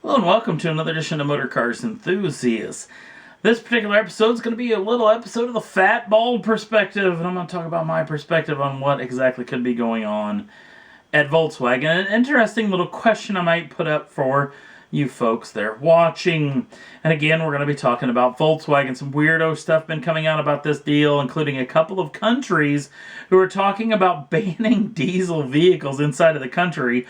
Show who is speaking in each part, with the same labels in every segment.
Speaker 1: Hello and welcome to another edition of Motor Cars Enthusiasts. This particular episode is going to be a little episode of the fat, bald perspective, and I'm going to talk about my perspective on what exactly could be going on at Volkswagen. An interesting little question I might put up for you folks there watching. And again, we're going to be talking about Volkswagen. Some weirdo stuff been coming out about this deal, including a couple of countries who are talking about banning diesel vehicles inside of the country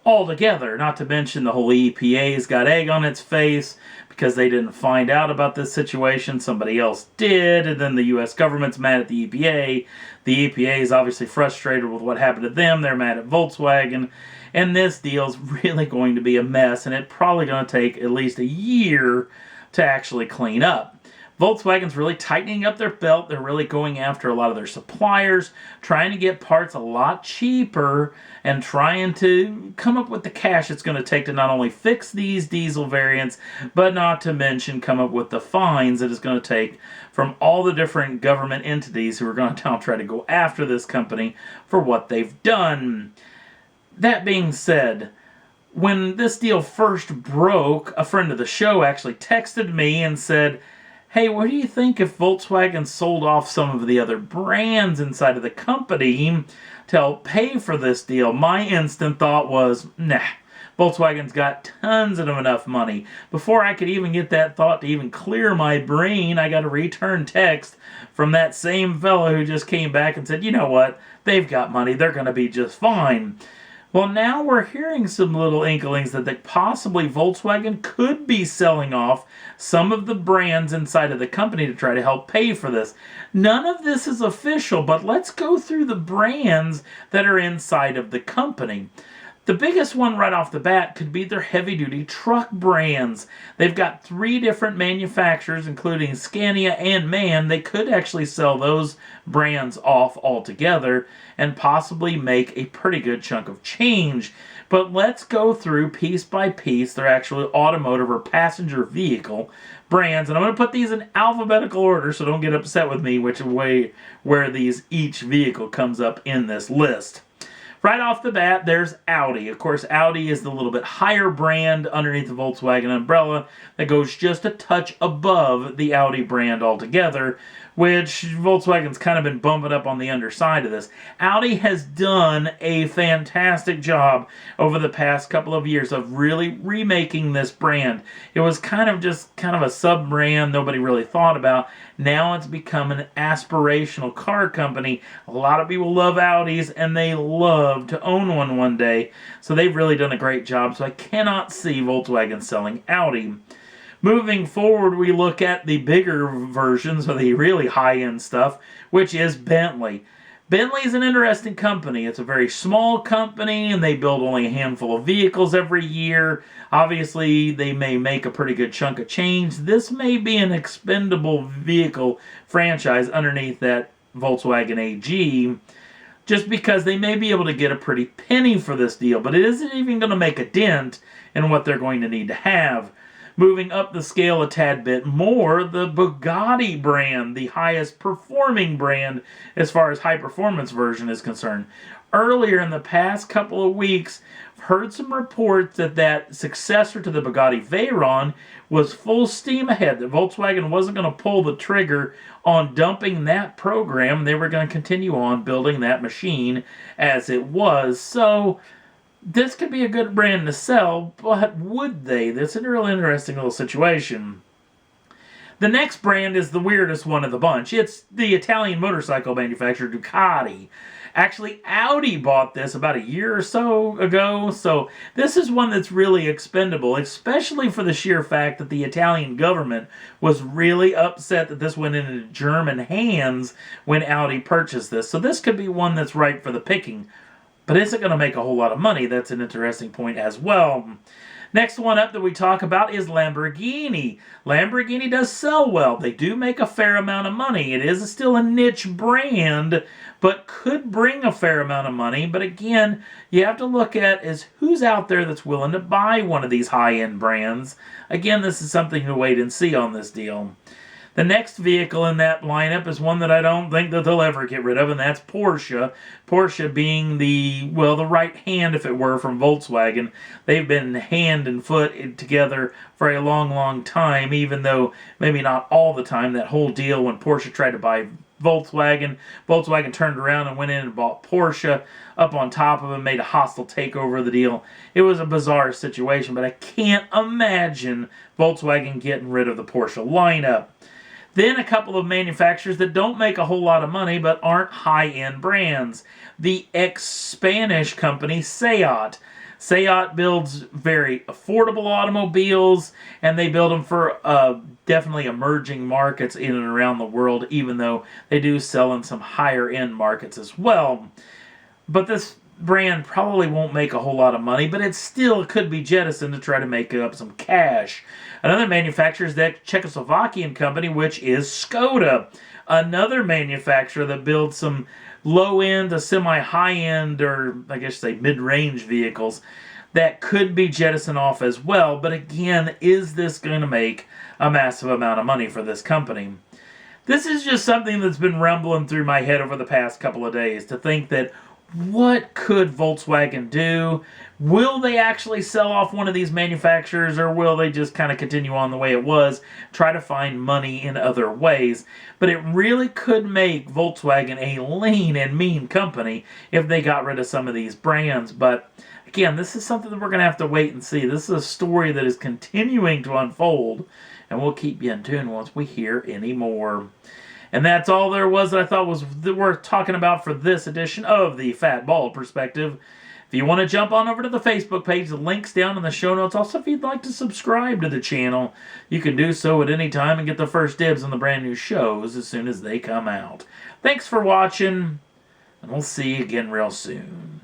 Speaker 1: altogether. Not to mention the whole EPA's got egg on its face because they didn't find out about this situation. Somebody else did, and then the U.S. government's mad at the EPA. The EPA is obviously frustrated with what happened to them. They're mad at Volkswagen. And this deal's really going to be a mess, and it's probably going to take at least a year to actually clean up. Volkswagen's really tightening up their belt. They're really going after a lot of their suppliers, trying to get parts a lot cheaper, and trying to come up with the cash it's going to take to not only fix these diesel variants, but not to mention come up with the fines that it's going to take from all the different government entities who are going to now try to go after this company for what they've done. That being said, when this deal first broke, a friend of the show actually texted me and said, "Hey, what do you think if Volkswagen sold off some of the other brands inside of the company to help pay for this deal?" My instant thought was, nah, Volkswagen's got tons of enough money. Before I could even get that thought to even clear my brain, I got a return text from that same fellow who just came back and said, you know what, they've got money, they're going to be just fine. Well, now we're hearing some little inklings that possibly Volkswagen could be selling off some of the brands inside of the company to try to help pay for this. None of this is official, but let's go through the brands that are inside of the company. The biggest one right off the bat could be their heavy-duty truck brands. They've got 3 different manufacturers, including Scania and MAN. They could actually sell those brands off altogether and possibly make a pretty good chunk of change. But let's go through piece by piece their actual automotive or passenger vehicle brands. And I'm going to put these in alphabetical order, so don't get upset with me which way where each vehicle comes up in this list. Right off the bat, there's Audi. Of course, Audi is the little bit higher brand underneath the Volkswagen umbrella that goes just a touch above the Audi brand altogether, which Volkswagen's kind of been bumping up on the underside of this. Audi has done a fantastic job over the past couple of years of really remaking this brand. It was kind of a sub-brand nobody really thought about. Now it's become an aspirational car company. A lot of people love Audis, and they love to own one day. So they've really done a great job. So I cannot see Volkswagen selling Audi. Moving forward, we look at the bigger versions of the really high-end stuff, which is Bentley. Bentley is an interesting company. It's a very small company, and they build only a handful of vehicles every year. Obviously, they may make a pretty good chunk of change. This may be an expendable vehicle franchise underneath that Volkswagen AG, just because they may be able to get a pretty penny for this deal, but it isn't even going to make a dent in what they're going to need to have. Moving up the scale a tad bit more, the Bugatti brand, the highest performing brand as far as high performance version is concerned. Earlier in the past couple of weeks, I've heard some reports that successor to the Bugatti Veyron was full steam ahead, that Volkswagen wasn't going to pull the trigger on dumping that program. They were going to continue on building that machine as it was. So this could be a good brand to sell, but would they? That's a real interesting little situation. The next brand is the weirdest one of the bunch. It's the Italian motorcycle manufacturer Ducati. Actually, Audi bought this about a year or so ago, so this is one that's really expendable, especially for the sheer fact that the Italian government was really upset that this went into German hands when Audi purchased this. So this could be one that's ripe for the picking. But is it going to make a whole lot of money? That's an interesting point as well. Next one up that we talk about is Lamborghini. Lamborghini does sell well. They do make a fair amount of money. It is still a niche brand, but could bring a fair amount of money. But again, you have to look at is who's out there that's willing to buy one of these high-end brands. Again, this is something to wait and see on this deal. The next vehicle in that lineup is one that I don't think that they'll ever get rid of, and that's Porsche. Porsche being the right hand, if it were, from Volkswagen. They've been hand and foot together for a long, long time, even though maybe not all the time. That whole deal when Porsche tried to buy Volkswagen turned around and went in and bought Porsche up on top of it, made a hostile takeover of the deal. It was a bizarre situation, but I can't imagine Volkswagen getting rid of the Porsche lineup. Then a couple of manufacturers that don't make a whole lot of money but aren't high-end brands. The ex-Spanish company Seat. Seat builds very affordable automobiles, and they build them for definitely emerging markets in and around the world, even though they do sell in some higher-end markets as well. But this brand probably won't make a whole lot of money, but it still could be jettisoned to try to make up some cash. Another manufacturer is that Czechoslovakian company, which is Skoda. Another manufacturer that builds some low-end to semi-high-end, or I guess say mid-range vehicles that could be jettisoned off as well. But again, is this going to make a massive amount of money for this company? This is just something that's been rumbling through my head over the past couple of days, to think that what could Volkswagen do? Will they actually sell off one of these manufacturers, or will they just kind of continue on the way it was, try to find money in other ways? But it really could make Volkswagen a lean and mean company if they got rid of some of these brands. But again, this is something that we're going to have to wait and see. This is a story that is continuing to unfold, and we'll keep you in tune once we hear any more. And that's all there was that I thought was worth talking about for this edition of the Fat Bald Perspective. If you want to jump on over to the Facebook page, the link's down in the show notes. Also, if you'd like to subscribe to the channel, you can do so at any time and get the first dibs on the brand new shows as soon as they come out. Thanks for watching, and we'll see you again real soon.